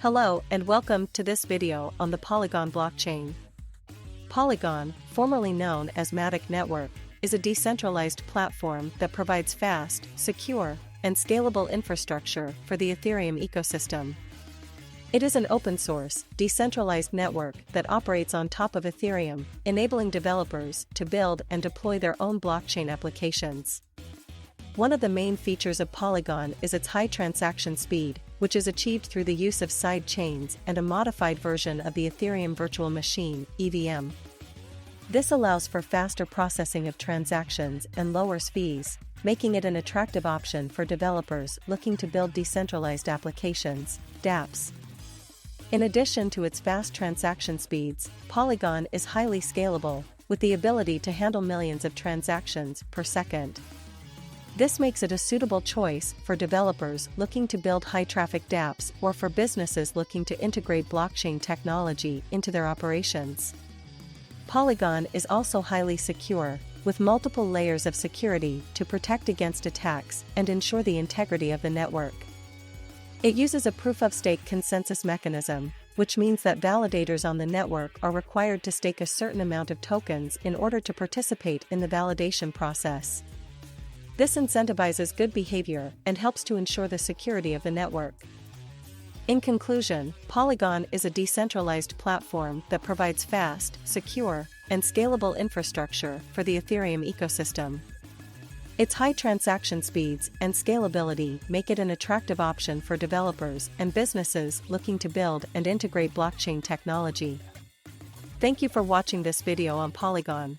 Hello and welcome to this video on the Polygon blockchain. Polygon, formerly known as Matic Network, is a decentralized platform that provides fast, secure, and scalable infrastructure for the Ethereum ecosystem. It is an open-source, decentralized network that operates on top of Ethereum, enabling developers to build and deploy their own blockchain applications. One of the main features of Polygon is its high transaction speed, which is achieved through the use of side chains and a modified version of the Ethereum Virtual Machine (EVM). This allows for faster processing of transactions and lowers fees, making it an attractive option for developers looking to build decentralized applications (dApps). In addition to its fast transaction speeds, Polygon is highly scalable, with the ability to handle millions of transactions per second. This makes it a suitable choice for developers looking to build high-traffic dApps or for businesses looking to integrate blockchain technology into their operations. Polygon is also highly secure, with multiple layers of security to protect against attacks and ensure the integrity of the network. It uses a proof-of-stake consensus mechanism, which means that validators on the network are required to stake a certain amount of tokens in order to participate in the validation process. This incentivizes good behavior and helps to ensure the security of the network. In conclusion, Polygon is a decentralized platform that provides fast, secure, and scalable infrastructure for the Ethereum ecosystem. Its high transaction speeds and scalability make it an attractive option for developers and businesses looking to build and integrate blockchain technology. Thank you for watching this video on Polygon.